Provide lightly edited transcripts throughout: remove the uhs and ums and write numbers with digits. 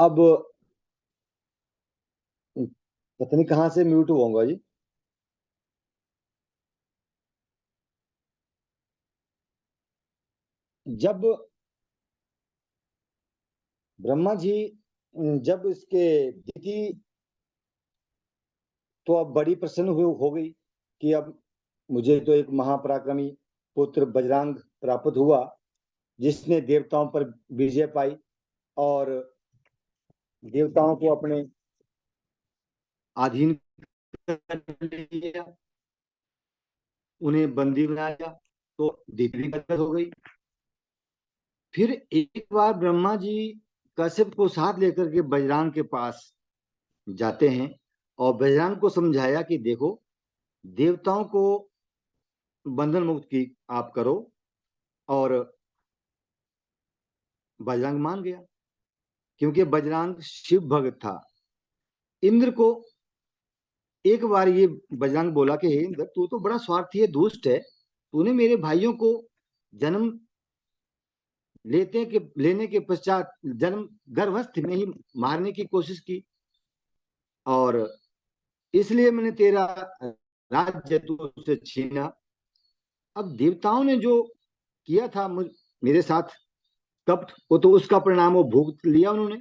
अब पता नहीं कहाँ से म्यूट हुआ जी। जब ब्रह्मा जी जब इसके थी तो अब बड़ी प्रसन्न हो गई कि अब मुझे तो एक महापराक्रमी पुत्र बजरंग प्राप्त हुआ, जिसने देवताओं पर विजय पाई और देवताओं को अपने अधीन कर लिया, उन्हें बंदी बनाया। तो दीदी बदल हो गई। फिर एक बार ब्रह्मा जी कश्यप को साथ लेकर के बजरंग के पास जाते हैं और बजरंग को समझाया कि देखो, देवताओं को बंधन मुक्त की आप करो। और बजरंग मान गया, क्योंकि बजरंग शिव भक्त था। इंद्र को एक बार ये बजरंग बोला कि हे इंद्र, तू तो बड़ा स्वार्थी है, दुष्ट है। तूने मेरे भाइयों को जन्म लेने के पश्चात जन्म गर्भावस्था में ही मारने की कोशिश की, और इसलिए मैंने तेरा राज्य तुझसे छीना। अब देवताओं ने जो किया था मेरे साथ कपट, वो तो उसका परिणाम वो भुगत लिया उन्होंने।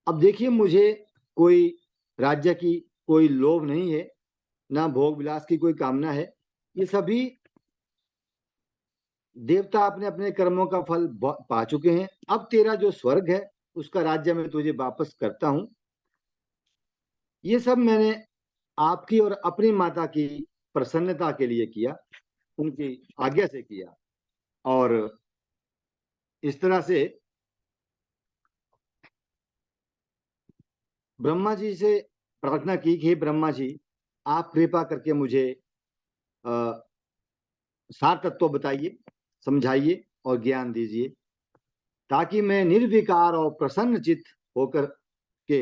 अब देखिए, मुझे कोई राज्य की कोई लोभ नहीं है, ना भोग विलास की कोई कामना है। ये सभी देवता अपने अपने कर्मों का फल पा चुके हैं। अब तेरा जो स्वर्ग है, उसका राज्य मैं तुझे वापस करता हूं। ये सब मैंने आपकी और अपनी माता की प्रसन्नता के लिए किया, उनकी आज्ञा से किया। और इस तरह से ब्रह्मा जी से प्रार्थना की कि हे ब्रह्मा जी, आप कृपा करके मुझे सार तत्व बताइए, समझाइए और ज्ञान दीजिए, ताकि मैं निर्विकार और प्रसन्न चित्त होकर के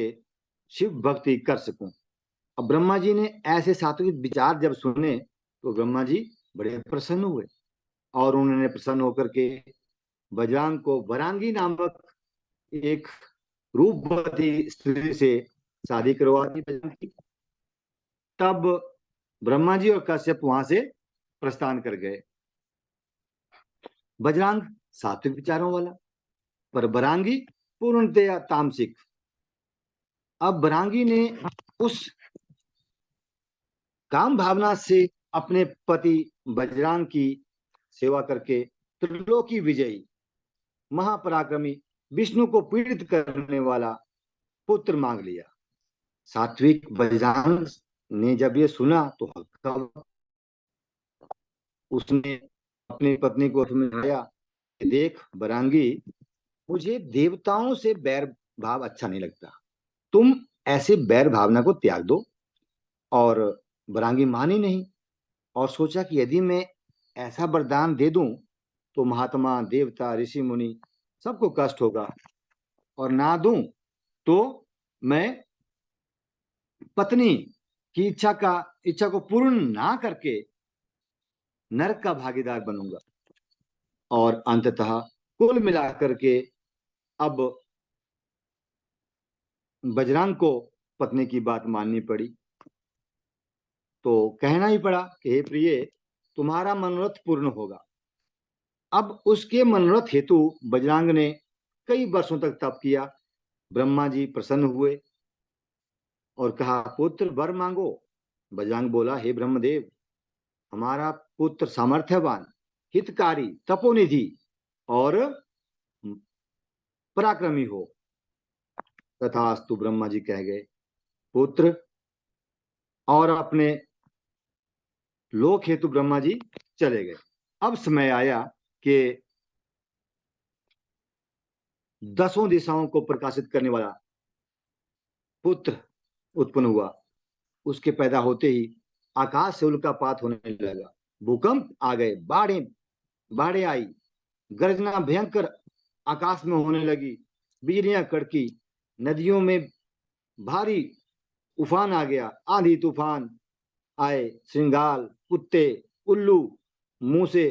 शिव भक्ति कर सकूं। अब ब्रह्मा जी ने ऐसे सात्विक विचार जब सुने तो ब्रह्मा जी बड़े प्रसन्न हुए, और उन्होंने प्रसन्न होकर के बजरंग को वरांगी नामक एक रूपवती स्त्री से शादी करवा दी बजरंग की। तब ब्रह्मा जी और कश्यप वहां से प्रस्थान कर गए। बजरंग सात्विक विचारों वाला, पर बरांगी पूर्णतया तामसिक। अब बरांगी ने उस काम भावना से अपने पति बजरंग की सेवा करके त्रिलोकी विजयी महापराक्रमी विष्णु को पीड़ित करने वाला पुत्र मांग लिया। सात्विक बजरंग ने जब ये सुना तो हल्का हुआ। उसने अपनी पत्नी को समझाया कि देख बरांगी, मुझे देवताओं से बैर भाव अच्छा नहीं लगता, तुम ऐसे बैर भावना को त्याग दो। और बरांगी मानी नहीं, और सोचा कि यदि मैं ऐसा वरदान दे दूं तो महात्मा देवता ऋषि मुनि सबको कष्ट होगा, और ना दूं तो मैं पत्नी की इच्छा को पूर्ण ना करके नरक का भागीदार बनूंगा। और अंततः कुल मिलाकर के अब बजरंग को पत्नी की बात माननी पड़ी। तो कहना ही पड़ा कि हे प्रिय, तुम्हारा मनोरथ पूर्ण होगा। अब उसके मनोरथ हेतु बजरंग ने कई वर्षों तक तप किया। ब्रह्मा जी प्रसन्न हुए और कहा, पुत्र वर मांगो। बजरंग बोला, हे ब्रह्मदेव, हमारा पुत्र सामर्थ्यवान, हितकारी, तपोनिधि और पराक्रमी हो। तथास्तु ब्रह्मा जी कह गए। पुत्र और अपने लोक हेतु ब्रह्मा जी चले गए। अब समय आया कि दसों दिशाओं को प्रकाशित करने वाला पुत्र उत्पन्न हुआ। उसके पैदा होते ही आकाश से उल्कापात होने लगा, भूकंप आ गए, बाढ़ें बाढ़ें आई, गर्जना भयंकर आकाश में होने लगी, बिजलियां कड़की, नदियों में भारी उफान आ गया, आंधी तूफान आए, श्रृंगाल, कुत्ते, उल्लू मुंह से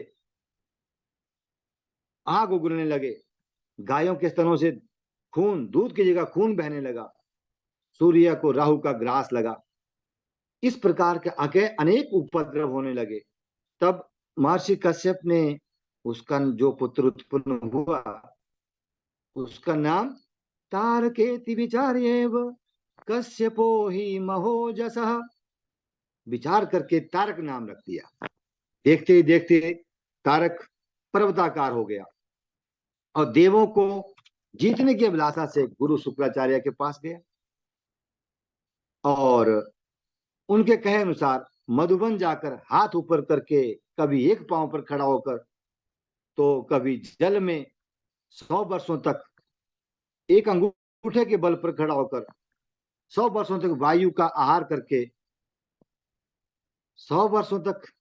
आग उगलने लगे, गायों के स्तनों से खून, दूध की जगह खून बहने लगा। सूर्य को राहु का ग्रास लगा। इस प्रकार के अनेक उपद्रव होने लगे। तब महर्षि कश्यप ने उसका जो पुत्र उत्पन्न हुआ उसका नाम तारकेति विचार्येव कश्यपो ही महोजसः, विचार करके तारक नाम रख दिया। देखते ही देखते तारक पर्वताकार हो गया और देवों को जीतने की अभिलाषा से गुरु शुक्राचार्य के पास गया और उनके कहे अनुसार मधुबन जाकर हाथ ऊपर करके कभी एक पांव पर खड़ा होकर तो कभी जल में 100 वर्षों तक एक अंगूठे के बल पर खड़ा होकर 100 वर्षों तक वायु का आहार करके 100 वर्षों तक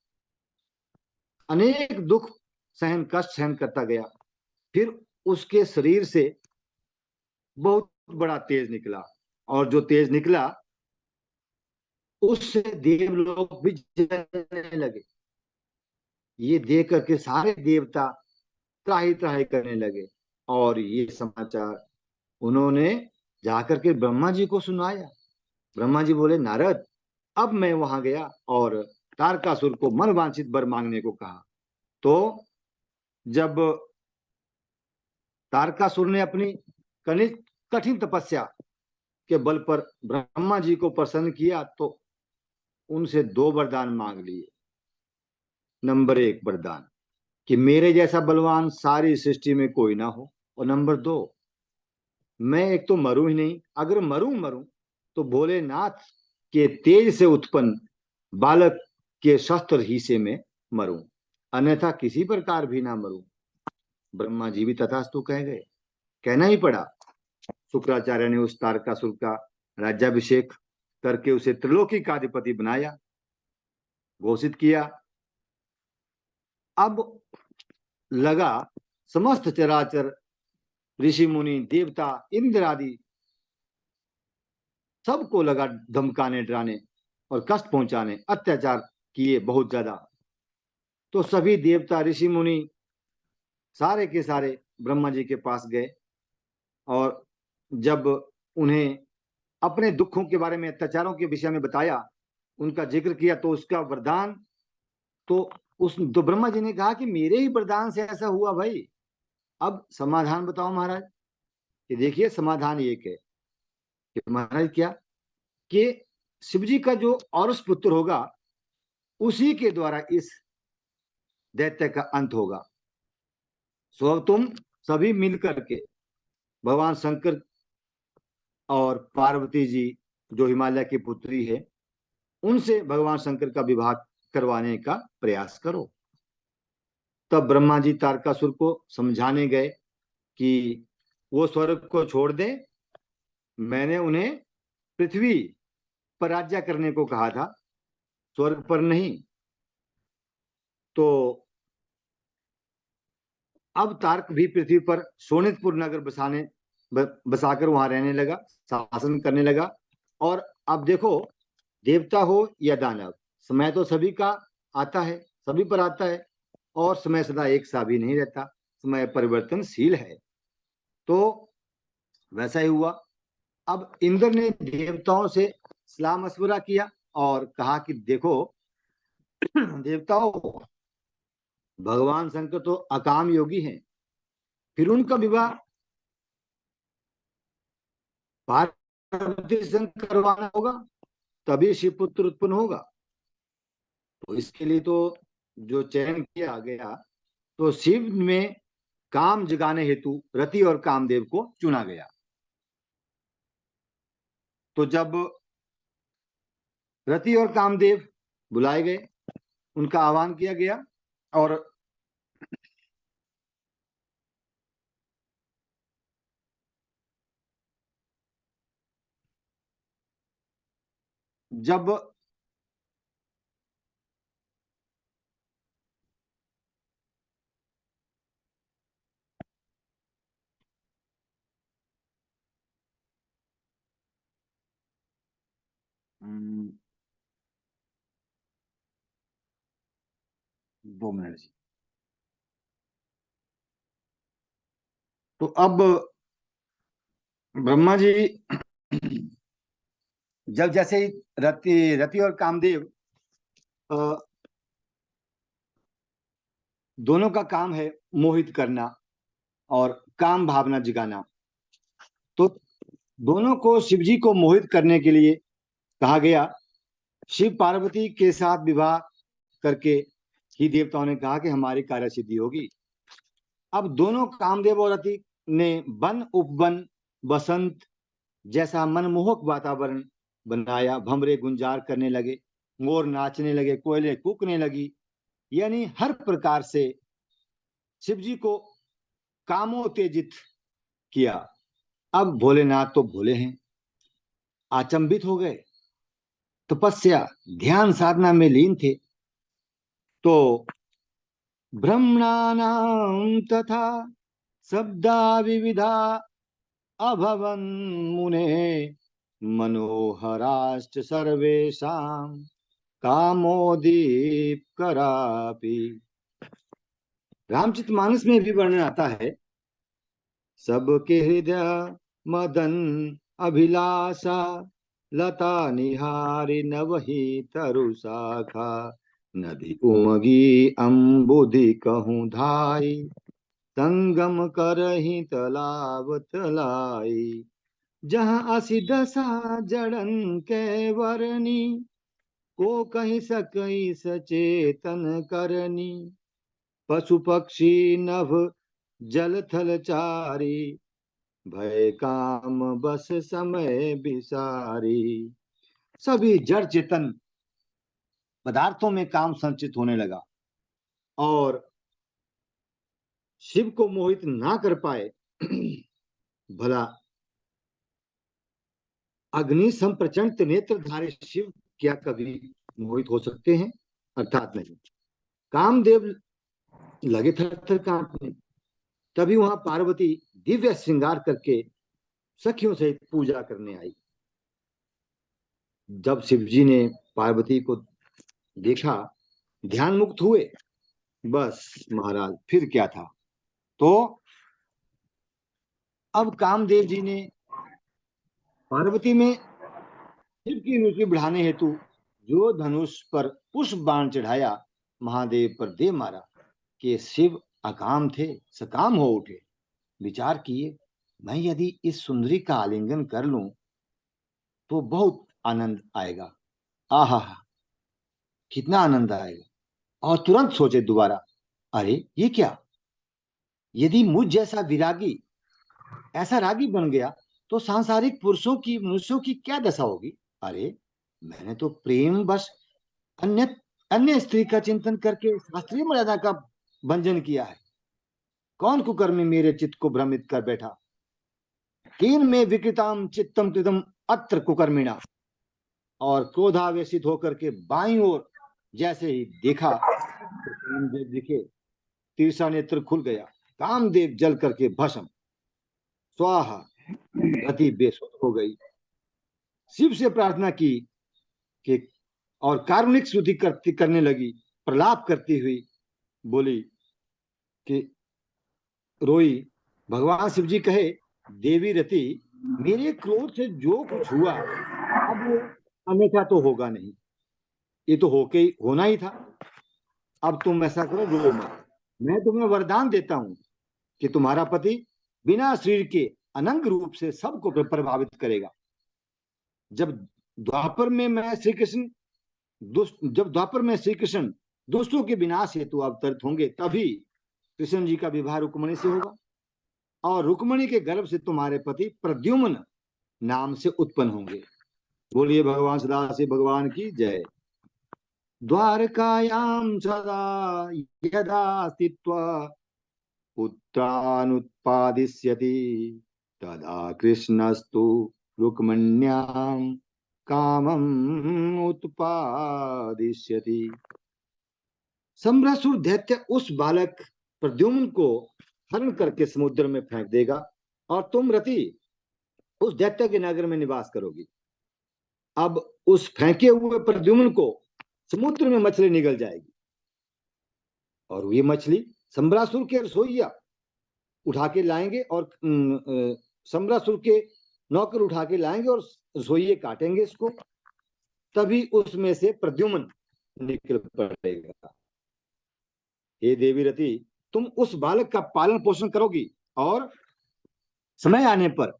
अनेक दुख कष्ट सहन करता गया। फिर उसके शरीर से बहुत बड़ा तेज निकला और जो तेज निकला उससे देवलोक भी जलने लगे। ये देख करके सारे देवता त्राही त्राही करने लगे और ये समाचार उन्होंने जाकर के ब्रह्मा जी को सुनाया। ब्रह्मा जी बोले, नारद, अब मैं वहां गया और तारकासुर को मनवांछित वर मांगने को कहा। तो जब तारकासुर ने अपनी कठिन तपस्या के बल पर ब्रह्मा जी को प्रसन्न किया तो उनसे 2 वरदान मांग लिए। नंबर 1 वरदान कि मेरे जैसा बलवान सारी सृष्टि में कोई ना हो, और नंबर 2, मैं एक तो मरूं ही नहीं, अगर मरूं तो भोलेनाथ के तेज से उत्पन्न बालक के शस्त्र ही से मैं मरूं, अन्यथा किसी प्रकार भी ना मरूं। ब्रह्मा जी भी तथास्तु कह गए। कहना ही पड़ा। शुक्राचार्य ने उस तारकासुर का राज्याभिषेक करके उसे त्रिलोकी का अधिपति बनाया, घोषित किया। अब लगा समस्त चराचर ऋषि मुनि देवता इंद्र आदि सबको लगा धमकाने डराने और कष्ट पहुंचाने, अत्याचार किए बहुत ज्यादा। तो सभी देवता ऋषि मुनि सारे के सारे ब्रह्मा जी के पास गए और जब उन्हें अपने दुखों के बारे में, अत्याचारों के विषय में बताया, उनका जिक्र किया, तो उसका वरदान तो ब्रह्मा जी ने कहा कि मेरे ही वरदान से ऐसा हुआ भाई, अब समाधान बताओ महाराज। कि देखिए समाधान एक है कि महाराज क्या, कि शिव जी का जो औरस पुत्र होगा उसी के द्वारा इस दैत्य का अंत होगा। सो अब तुम सभी मिलकर के भगवान शंकर और पार्वती जी जो हिमालय की पुत्री है उनसे भगवान शंकर का विवाह करवाने का प्रयास करो। तब ब्रह्मा जी तारकासुर को समझाने गए कि वो स्वर्ग को छोड़ दें, मैंने उन्हें पृथ्वी पर राज्य करने को कहा था, स्वर्ग पर नहीं। तो अब तार्क भी पृथ्वी पर शोणितपुर नगर बसाकर वहां रहने लगा, शासन करने लगा। और अब देखो, देवता हो या दानव, समय तो सभी का आता है, सभी पर आता है, और समय सदा एक सा भी नहीं रहता, समय परिवर्तनशील है। तो वैसा ही हुआ। अब इंद्र ने देवताओं से सलाह मशवरा किया और कहा कि देखो देवताओं, भगवान शंकर तो अकाम योगी हैं, फिर उनका विवाह पार्वती से करवाना होगा, तभी शिवपुत्र उत्पन्न होगा। तो इसके लिए तो जो चयन किया गया, तो शिव में काम जगाने हेतु रति और कामदेव को चुना गया। तो जब रति और कामदेव बुलाए गए, उनका आह्वान किया गया, और जब 2 मिनट जी। तो अब ब्रह्मा जी जब जैसे ही रति रति और कामदेव अ, दोनों का काम है मोहित करना और काम भावना जगाना, तो दोनों को शिव जी को मोहित करने के लिए कहा गया। शिव पार्वती के साथ विवाह करके ही देवताओं ने कहा कि हमारी कार्य सिद्धि होगी। अब दोनों कामदेव और रति ने वन उपवन बसंत जैसा मनमोहक वातावरण बनाया। भंवरे गुंजार करने लगे, मोर नाचने लगे, कोयलें कूकने लगी, यानी हर प्रकार से शिव जी को कामोत्तेजित किया। अब भोलेनाथ तो भोले हैं, अचंभित हो गए, तपस्या ध्यान साधना में लीन थे। तो ब्रह्मणानां तथा शब्दा विविधा अभवन् मुने मनोहराश्च सर्वेषां कामोदीप करापि। रामचरितमानस में भी वर्णन आता है, सबके हृदय मदन अभिलाषा लता निहारी नवही तरु शाखा नदी उमगी अम्बुधि कहूँ धाई संगम करही तालाब तलाई जहाँ असी दशा जड़न के वरनी को कहीं सकई सचेतन करनी पशु पक्षी नभ जल थल चारी भय काम बस समय विसारी। सभी जड़ चेतन पदार्थों में काम संचित होने लगा और शिव को मोहित ना कर पाए। भला अग्नि सम प्रचंड नेत्रधारी शिव क्या कभी मोहित हो सकते हैं? अर्थात नहीं। कामदेव लगे थर थर कांपने। तभी वहां पार्वती दिव्य श्रृंगार करके सखियों सहित पूजा करने आई। जब शिव जी ने पार्वती को देखा, ध्यान मुक्त हुए। बस महाराज फिर क्या था। तो अब कामदेव जी ने पार्वती में शिव की रुचि बढ़ाने हेतु जो धनुष पर पुष्प बाण चढ़ाया, महादेव पर दे मारा कि शिव अकाम थे, सकाम हो उठे। विचार किए, मैं यदि इस सुंदरी का आलिंगन कर लूं तो बहुत आनंद आएगा। आहा, कितना आनंद आएगा। और तुरंत सोचे दोबारा, अरे ये क्या, यदि मुझ जैसा विरागी ऐसा रागी बन गया तो सांसारिक पुरुषों की मनुष्यों की क्या दशा होगी। अरे मैंने तो प्रेम बस अन्य अन्य स्त्री का चिंतन करके शास्त्रीय मर्यादा का भंजन किया है। कौन कुकर्मी मेरे चित्त को भ्रमित कर बैठा। कीन में विकृताम चित्तम कृतम अत्र कुकर्मिणा। और क्रोधावेशित होकर के बाईं ओर जैसे ही देखा तो कामदेव दिखे। तीसरा नेत्र खुल गया, कामदेव जल करके भस्म, स्वाहा। रति बेसुध हो गई, शिव से प्रार्थना की कि और कारुणिक स्तुति करने लगी। प्रलाप करती हुई बोली कि रोई। भगवान शिव जी कहे, देवी रति, मेरे क्रोध से जो कुछ हुआ अब वो अन्यथा तो होगा नहीं, ये तो होके होना ही था। अब तुम ऐसा करो, रो मत। मैं तुम्हें वरदान देता हूं कि तुम्हारा पति बिना शरीर के अनंग रूप से सबको प्रभावित करेगा। जब द्वापर में मैं श्री कृष्ण जब द्वापर में श्री कृष्ण दुष्टों के विनाश हेतु अवतरित होंगे, तभी कृष्ण जी का विवाह रुक्मणी से होगा और रुक्मणी के गर्भ से तुम्हारे पति प्रद्युम्न नाम से उत्पन्न होंगे। बोलिए भगवान सदाशिव भगवान की जय। द्वारकायां सदा यदा स्थित्वा पुत्रानुत्पादिष्यति तदा कृष्णस्तु रुक्मण्यां कामम् उत्पादिष्यति। सम्रासुर दैत्य उस बालक प्रद्युम्न को हरण करके समुद्र में फेंक देगा और तुम रति उस दैत्य के नगर में निवास करोगी। अब उस फेंके हुए प्रद्युम्न को समुद्र में मछली निगल जाएगी और ये मछली सम्रासुर के रसोइया उठा के लाएंगे और सम्रासुर के नौकर उठा के लाएंगे और रसोइये काटेंगे इसको, तभी उसमें से प्रद्युम्न निकल पड़ेगा। हे देवी रति, तुम उस बालक का पालन पोषण करोगी और समय आने पर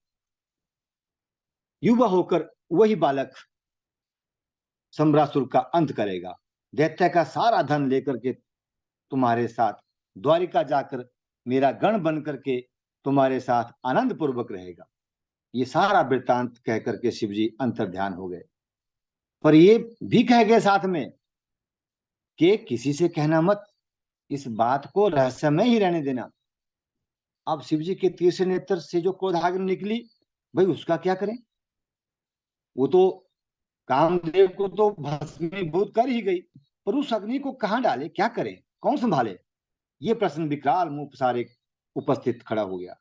युवा होकर वही बालक सम्रासुर का अंत करेगा। दैत्य का सारा धन लेकर के तुम्हारे साथ द्वारिका जाकर मेरा गण बन करके तुम्हारे साथ आनंद पूर्वक रहेगा। ये सारा वृत्तांत कह करके शिव जी अंतर ध्यान हो गए। पर ये भी कह गए साथ में कि किसी से कहना मत, इस बात को रहस्यमय ही रहने देना। अब शिव जी के तीसरे नेत्र से जो क्रोधाग्नि निकली, भाई उसका क्या करें? वो तो कामदेव को तो भस्मीभूत कर ही गई, पर उस अग्नि को कहां डाले, क्या करें, कौन संभाले? ये प्रश्न विकराल मुंह पसारे उपस्थित खड़ा हो गया।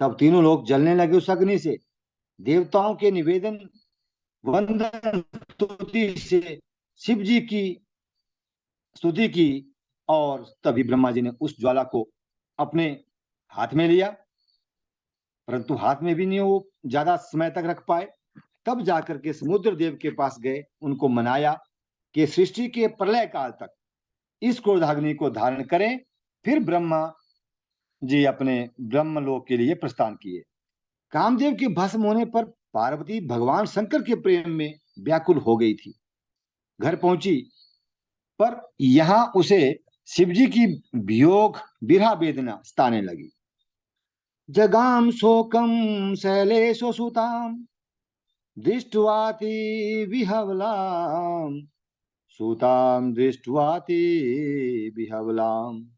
तब तीनों लोग जलने लगे उस अग्नि से। देवताओं के निवेदन वंदन स्तुति से शिव जी की स्तुति की, और तभी ब्रह्मा जी ने उस ज्वाला को अपने हाथ में लिया, परंतु हाथ में भी नहीं वो ज्यादा समय तक रख पाए। तब जाकर के समुद्र देव के पास गए, उनको मनाया कि सृष्टि के प्रलय काल तक इस क्रोधाग्नि को धारण करें। फिर ब्रह्मा जी अपने ब्रह्मलोक के लिए प्रस्थान किए। कामदेव के भस्म होने पर पार्वती भगवान शंकर के प्रेम में व्याकुल हो गई थी। घर पहुंची, पर यहां उसे शिवजी की वियोग विरह वेदना सताने लगी। जगाम शोकम शैलेशो सुताम दृष्ट्वाति विहवलाम, सुताम दृष्ट्वाति विहवलाम।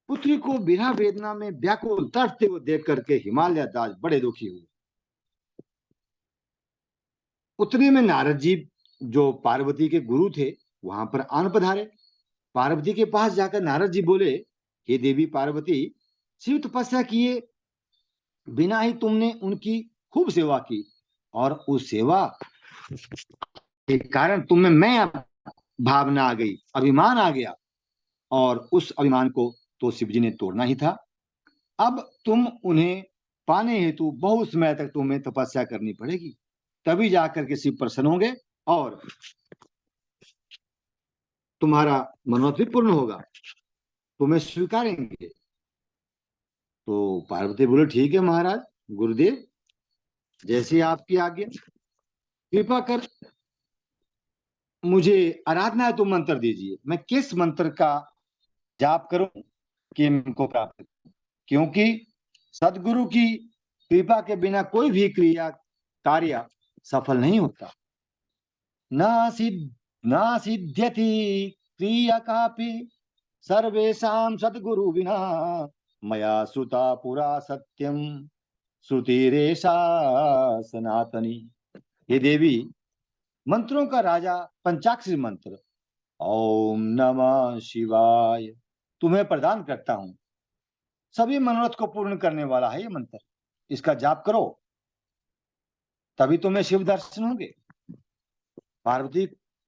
पुत्री को विरह वेदना में व्याकुल तड़पते हुए देख करके हिमालय दास बड़े दुखी हुए। उतने में नारद जी, जो पार्वती के गुरु थे, वहां पर आन पधारे। पार्वती के पास जाकर नारद जी बोले, हे देवी पार्वती, शिव तपस्या किए बिना ही तुमने उनकी खूब सेवा की, और उस सेवा के कारण तुम्हें मैं भावना आ गई, अभिमान आ गया, और उस अभिमान को तो शिव जी ने तोड़ना ही था। अब तुम उन्हें पाने हेतु बहुत समय तक तुम्हें तपस्या करनी पड़ेगी, तभी जाकर के शिव प्रसन्न होंगे और तुम्हारा मनोरथ भी पूर्ण होगा, तुम्हें स्वीकारेंगे। तो पार्वती बोले, ठीक है महाराज गुरुदेव, जैसे आपकी आज्ञा, कृपा कर मुझे आराधना है तो मंत्र दीजिए, मैं किस मंत्र का जाप करूं कि इनको प्राप्त करूं? क्योंकि सदगुरु की कृपा के बिना कोई भी क्रिया कार्य सफल नहीं होता। ना सिद्ध्यति क्रिया कापि सर्वेषां सद्गुरु विना, मया श्रुता पुरा सत्यम श्रुतिरेषा सनातनी। हे देवी, मंत्रों का राजा पंचाक्षरी मंत्र ओम नमः शिवाय तुम्हें प्रदान करता हूं। सभी मनोरथ को पूर्ण करने वाला है ये मंत्र, इसका जाप करो, तभी तुम्हें शिव दर्शन होंगे। पार्वती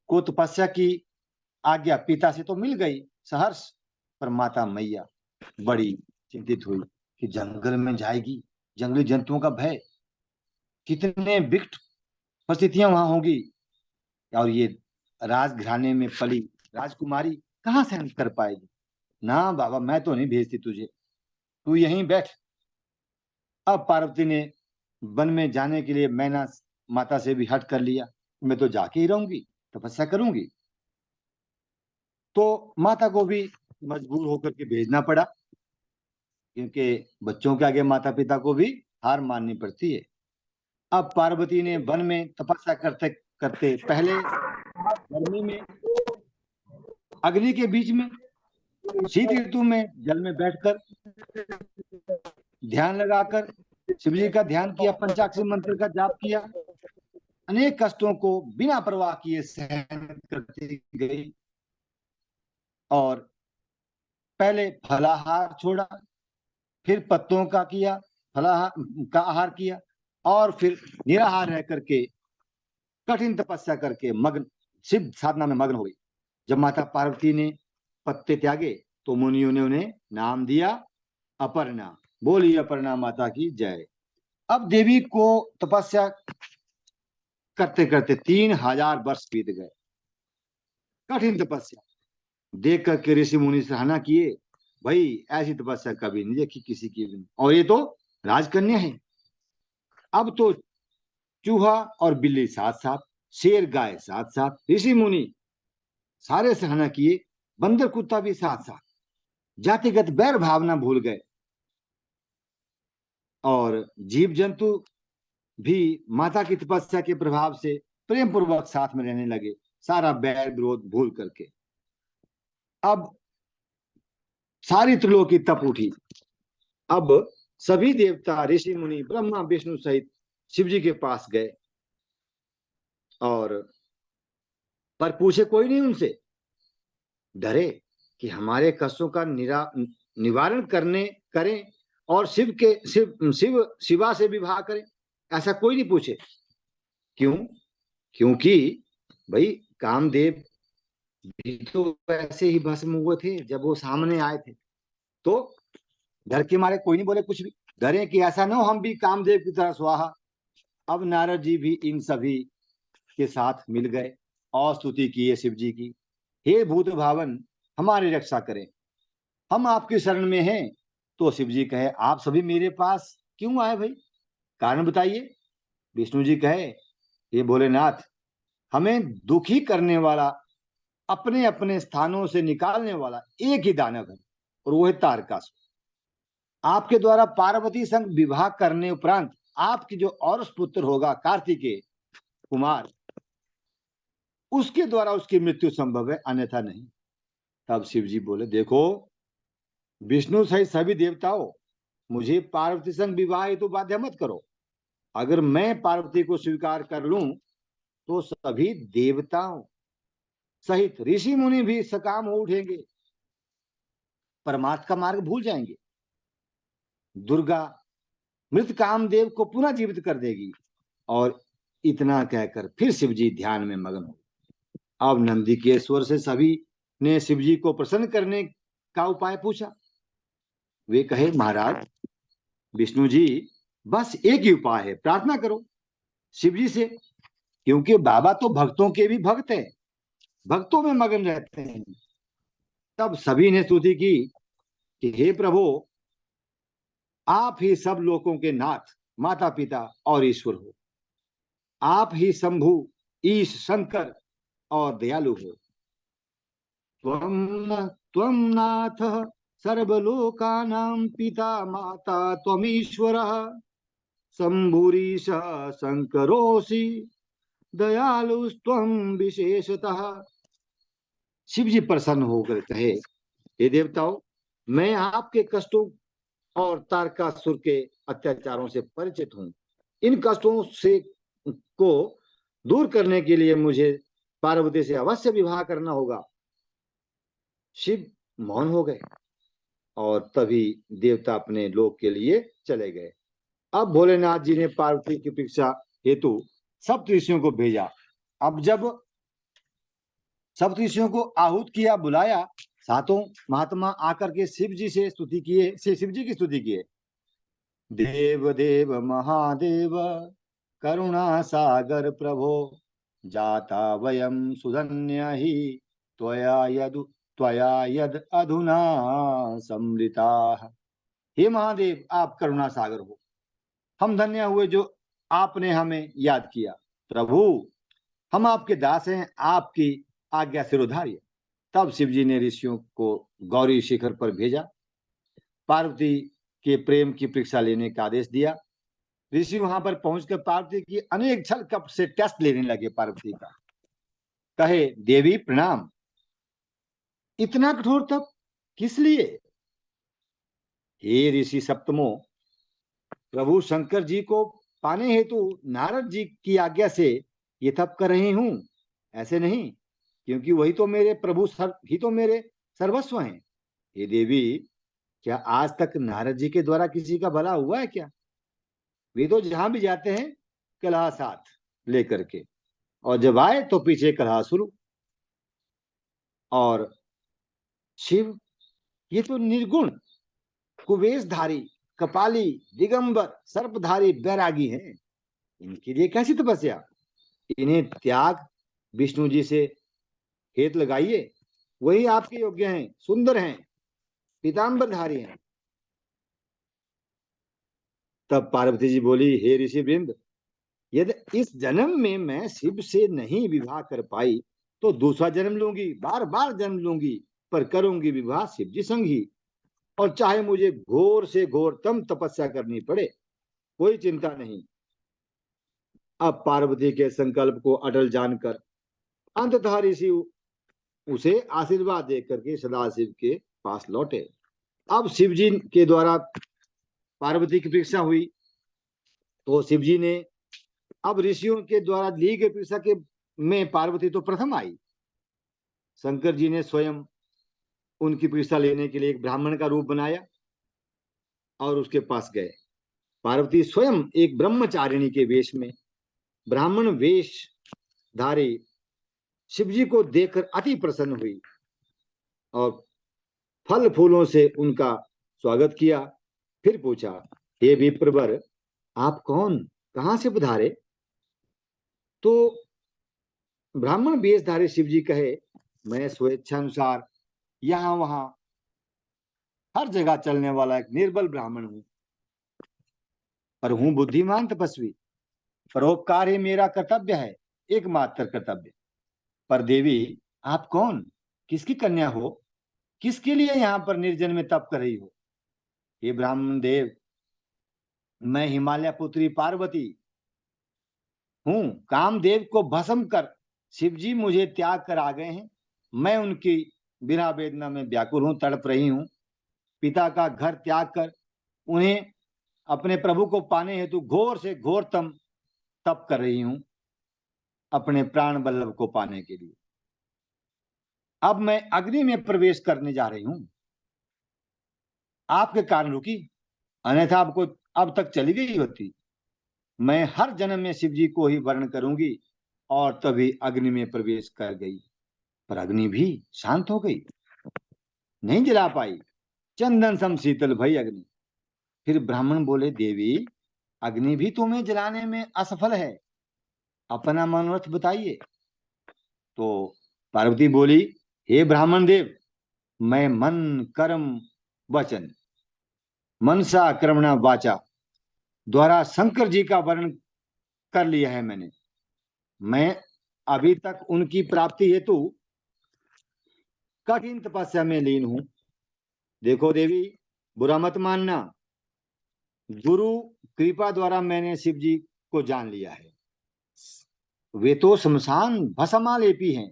को तपस्या की आज्ञा पिता से तो मिल गई सहर्ष, पर माता मैया बड़ी चिंतित हुई कि जंगल में जाएगी, जंगली जंतुओं का भय, कितने विकट परिस्थितियां वहां होगी, और ये राजघराने में पली राजकुमारी कहां सहन कर पाएगी। ना बाबा, मैं तो नहीं भेजती तुझे, तू यहीं बैठ। अब पार्वती ने वन में जाने के लिए मैना माता से भी हट कर लिया, मैं तो जाके ही रहूंगी, तपस्या करूंगी। तो माता को भी मजबूर होकर के भेजना पड़ा, क्योंकि बच्चों के आगे माता पिता को भी हार माननी पड़ती है। अब पार्वती ने वन में तपस्या करते करते, पहले गर्मी में अग्नि के बीच में, शीत ऋतु में जल में बैठकर ध्यान लगाकर शिव जी का ध्यान किया, पंचाक्षरी मंत्र का जाप किया, अनेक कष्टों को बिना परवाह किए सहन करती गई। और पहले फलाहार छोड़ा, फिर पत्तों का किया, फलाहार का आहार किया, और फिर निराहार रह करके कठिन तपस्या करके मग्न शिव साधना में मग्न हो गई। जब माता पार्वती ने पत्ते त्यागे तो मुनियों ने उन्हें नाम दिया अपर्णा। बोली अपर्णा माता की जय। अब देवी को तपस्या करते करते 3000 वर्ष बीत गए, कठिन तपस्या। देख करके ऋषि मुनि सराहना किए, भाई ऐसी तपस्या कभी नहीं देखी किसी की भी, और ये तो राजकन्या है। अब तो चूहा और बिल्ली साथ साथ, शेर गाय साथ साथ, ऋषि मुनि सारे सराहना किए, बंदर कुत्ता भी साथ साथ, जातिगत बैर भावना भूल गए, और जीव जंतु भी माता की तपस्या के प्रभाव से प्रेम पूर्वक साथ में रहने लगे, सारा बैर विरोध भूल करके। अब सारी त्रिलोकी तप उठी। अब सभी देवता, ऋषि मुनि, ब्रह्मा विष्णु सहित शिव जी के पास गए, और पर पूछे कोई नहीं उनसे, डरे कि हमारे कष्टों का निवारण करने करें और शिवा से विवाह करें, ऐसा कोई नहीं पूछे। क्यों? क्योंकि भाई कामदेव भी तो वैसे ही भस्म हुए थे जब वो सामने आए थे, तो डर के मारे कोई नहीं बोले कुछ भी, डरे कि ऐसा ना हो हम भी कामदेव की तरह स्वाहा। अब नारद जी भी इन सभी के साथ मिल गए और स्तुति की शिव जी की, हे भूत भावन हमारी रक्षा करें, हम आपकी शरण में हैं। तो शिव जी कहे, आप सभी मेरे पास क्यों आए भाई, कारण बताइए। विष्णु जी कहे, हे भोलेनाथ, हमें दुखी करने वाला, अपने अपने स्थानों से निकालने वाला एक ही दानव है, और वो है तारकासुर। आपके द्वारा पार्वती संग विवाह करने उपरांत आपकी जो और पुत्र होगा कार्तिकेय कुमार, उसके द्वारा उसकी मृत्यु संभव है, अन्यथा नहीं। तब शिव जी बोले, देखो विष्णु सहित सभी देवताओं, मुझे पार्वती संग विवाह हेतु बाध्य मत करो। अगर मैं पार्वती को स्वीकार कर लूं तो सभी देवताओं सहित ऋषि मुनि भी सकाम हो उठेंगे, परमार्थ का मार्ग भूल जाएंगे। दुर्गा मृत कामदेव को पुनः जीवित कर देगी। और इतना कहकर फिर शिव जी ध्यान में मग्न हो। अब नंदिकेश्वर से सभी ने शिव जी को प्रसन्न करने का उपाय पूछा। वे कहे, महाराज विष्णु जी, बस एक ही उपाय है, प्रार्थना करो शिव जी से, क्योंकि बाबा तो भक्तों के भी भक्त हैं, भक्तों में मगन रहते हैं। तब सभी ने स्तुति की कि हे प्रभु, आप ही सब लोगों के नाथ, माता पिता और ईश्वर हो। आप ही शंभु, ईश, शंकर और दयालु हो। त्वं नाथ सर्वलोकानां पिता माता त्वमीश्वरः, शंभुरीश शंकरोसि दयालुस्त्वं विशेषतः। शिव जी प्रसन्न होकर कहे, हे देवताओं, मैं आपके कष्टों और तारकासुर के अत्याचारों से परिचित हूं। इन कष्टों से को दूर करने के लिए मुझे पार्वती से अवश्य विवाह करना होगा। शिव मौन हो गए, और तभी देवता अपने लोक के लिए चले गए। अब भोलेनाथ जी ने पार्वती की परीक्षा हेतु सप्तऋषियों को भेजा। अब जब सप्तऋषियों को आहूत किया, बुलाया, सातों महात्मा आकर के शिव जी से स्तुति किए, शिव जी की स्तुति किए। देव देव महादेव करुणा सागर प्रभो, जाता वयम सुधन्य ही त्वया यद अधुना समृता। हे महादेव, आप करुणा सागर हो, हम धन्य हुए जो आपने हमें याद किया। प्रभु, हम आपके दास हैं, आपकी आज्ञा सिरोधार्य। तब शिव जी ने ऋषियों को गौरी शिखर पर भेजा, पार्वती के प्रेम की परीक्षा लेने का आदेश दिया। ऋषि वहां पर पहुंचकर पार्वती की अनेक छल कपट से टेस्ट लेने लगे। पार्वती का कहे, देवी प्रणाम, इतना कठोर तप किस लिए? हे ऋषि सप्तमो, प्रभु शंकर जी को पाने हेतु नारद जी की आज्ञा से ये तप कर रही हूं, ऐसे नहीं, क्योंकि वही तो मेरे प्रभु ही तो मेरे सर्वस्व हैं। हे देवी, क्या आज तक नारद जी के द्वारा किसी का भला हुआ है क्या? वे तो जहां भी जाते हैं कलह साथ लेकर के, और जब आए तो पीछे कलह शुरू। और शिव, ये तो निर्गुण कुवेशधारी कपाली, दिगंबर, सर्पधारी बैरागी हैं, इनके लिए कैसी तपस्या? इन्हें त्याग विष्णु जी से हेत लगाइए, वही आपके योग्य हैं, सुंदर हैं, पीताम्बरधारी हैं। तब पार्वती जी बोली, हे ऋषि वृंद, यदि इस जन्म में मैं शिव से नहीं विवाह कर पाई तो दूसरा जन्म लूंगी, बार बार जन्म लूंगी, पर करूंगी विवाह शिव जी संग ही। और चाहे मुझे घोर से घोरतम तपस्या करनी पड़े, कोई चिंता नहीं। अब पार्वती के संकल्प को अटल जानकर अंततः ऋषि उसे आशीर्वाद दे करके सदाशिव के पास लौटे। अब शिव जी के द्वारा पार्वती की परीक्षा हुई, तो शिव जी ने, अब ऋषियों के द्वारा ली गई परीक्षा के में पार्वती तो प्रथम आई। शंकर जी ने स्वयं उनकी परीक्षा लेने के लिए एक ब्राह्मण का रूप बनाया और उसके पास गए। पार्वती स्वयं एक ब्रह्मचारिणी के वेश में, ब्राह्मण वेश धारी शिव जी को देखकर अति प्रसन्न हुई और फल फूलों से उनका स्वागत किया। फिर पूछा, हे विप्रवर, आप कौन, कहां से पधारे? तो ब्राह्मण वेशधारी शिव जी कहे, मैं स्वेच्छानुसार यहां वहां हर जगह चलने वाला एक निर्बल ब्राह्मण हूं, पर हूं बुद्धिमान तपस्वी। परोपकार ही मेरा कर्तव्य है, एकमात्र कर्तव्य। पर देवी, आप कौन, किसकी कन्या हो, किसके लिए यहाँ पर निर्जन में तप कर रही हो? ये ब्राह्मण देव, मैं हिमालय पुत्री पार्वती हूं। कामदेव को भस्म कर शिव जी मुझे त्याग कर आ गए हैं। मैं उनकी विरह वेदना में व्याकुल हूं, तड़प रही हूं। पिता का घर त्याग कर उन्हें अपने प्रभु को पाने हेतु घोर से घोरतम तप कर रही हूं, अपने प्राण वल्लभ को पाने के लिए। अब मैं अग्नि में प्रवेश करने जा रही हूं, आपके कारण रुकी, अन्यथा आपको अब तक चली गई होती। मैं हर जन्म में शिव जी को ही वर्ण करूंगी। और तभी अग्नि में प्रवेश कर गई, पर अग्नि भी शांत हो गई, नहीं जला पाई। चंदन सम शीतल भई अग्नि। फिर ब्राह्मण बोले, देवी, अग्नि भी तुम्हें जलाने में असफल है, अपना मनोरथ बताइए। तो पार्वती बोली, हे ब्राह्मण देव, मैं मन कर्म वचन मनसा कर्मणा वाचा द्वारा शंकर जी का वर्णन कर लिया है मैंने। मैं अभी तक उनकी प्राप्ति हेतु कठिन तपस्या में लीन हूं। देखो देवी, बुरा मत मानना, गुरु कृपा द्वारा मैंने शिव जी को जान लिया है। वे तो शमशान भस्मालेपी हैं।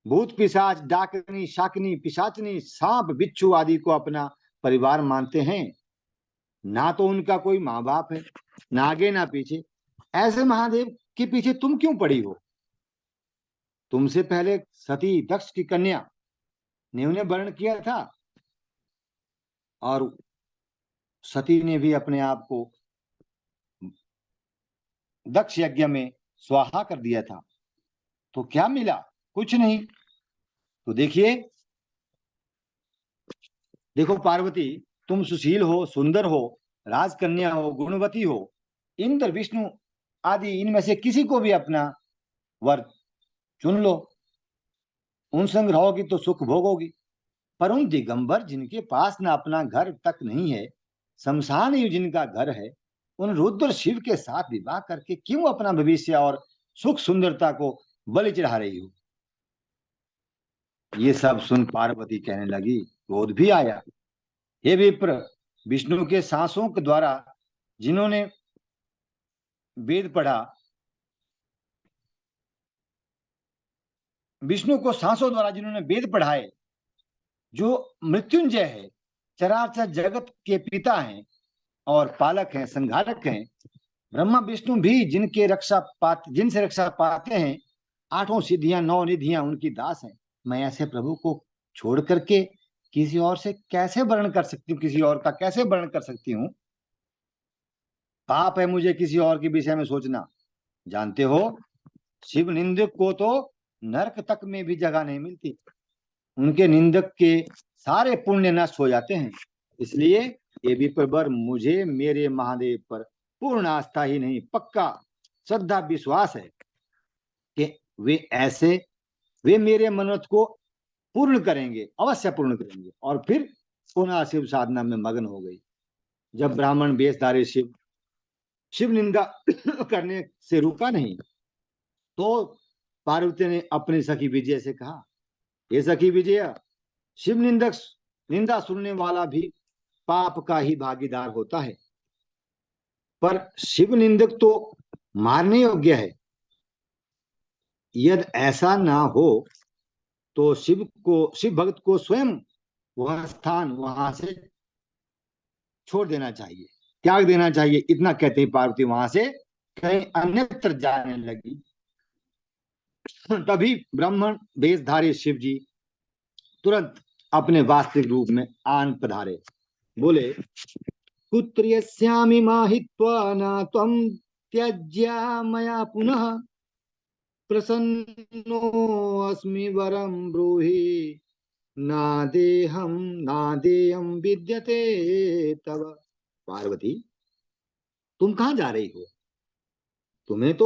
भूत पिशाच, डाकनी, शाकनी, पिशाचनी, सांप बिच्छू आदि को अपना परिवार मानते हैं। ना तो उनका कोई माँ बाप है, ना आगे ना पीछे। ऐसे महादेव के पीछे तुम क्यों पड़ी हो? तुमसे पहले सती दक्ष की कन्या ने उन्हें वर्ण किया था, और सती ने भी अपने आप को दक्ष यज्ञ में स्वाहा कर दिया था। तो क्या मिला? कुछ नहीं। तो देखो पार्वती, तुम सुशील हो, सुंदर हो, राजकन्या हो, गुणवती हो। इंद्र, विष्णु आदि इनमें से किसी को भी अपना वर चुन लो, उन संग रहोगी तो सुख भोगोगी। पर उन दिगंबर जिनके पास ना अपना घर तक नहीं है, शमशान ही जिनका घर है, उन रुद्र शिव के साथ विवाह करके क्यों अपना भविष्य और सुख सुंदरता को बलि चढ़ा रही हो? ये सब सुन पार्वती कहने लगी, क्रोध भी आया। हे विप्र, विष्णु के सांसों के द्वारा जिन्होंने वेद पढ़ा, विष्णु को सांसों द्वारा जिन्होंने वेद पढ़ाए, जो मृत्युंजय है, चराचर जगत के पिता हैं और पालक हैं, संहारक हैं, ब्रह्मा विष्णु भी जिनसे रक्षा पाते हैं, आठों सिद्धियां, नौ निधियां उनकी दास हैं। मैं ऐसे प्रभु को छोड़ करके किसी और से कैसे वर्ण कर सकती हूँ, किसी और का कैसे वर्ण कर सकती हूँ? पाप है मुझे किसी और के विषय में सोचना। जानते हो, शिव निंदक को तो नरक तक में भी जगह नहीं मिलती। उनके निंदक के सारे पुण्य नष्ट हो जाते हैं। इसलिए ये भी प्रबर मुझे मेरे महादेव पर पूर्ण आस्था ही नहीं, पक्का श्रद्धा विश्वास है कि वे मेरे मनोरथ को पूर्ण करेंगे, अवश्य पूर्ण करेंगे। और फिर पुनः शिव साधना में मगन हो गई। जब ब्राह्मण वेशधारी शिव निंदा करने से रुका नहीं, तो पार्वती ने अपनी सखी विजय से कहा, ये सखी विजय, शिव निंदा सुनने वाला भी पाप का ही भागीदार होता है, पर शिव निंदक तो मारने योग्य है। यदि ऐसा ना हो तो शिव भक्त को स्वयं वह स्थान वहां से छोड़ देना चाहिए, त्याग देना चाहिए। इतना कहते ही पार्वती वहां से कहीं अन्यत्र जाने लगी। तभी ब्राह्मण वेशधारी शिव जी तुरंत अपने वास्तविक रूप में आन पधारे। बोले, कुत्र यस्यामि माहित्वा न त्वं त्यज्या मया पुनः, प्रसन्नोऽस्मि वरं ब्रूहि, नादेहं नादेयं विद्यते तव। पार्वती, तुम कहाँ जा रही हो? तुम्हें तो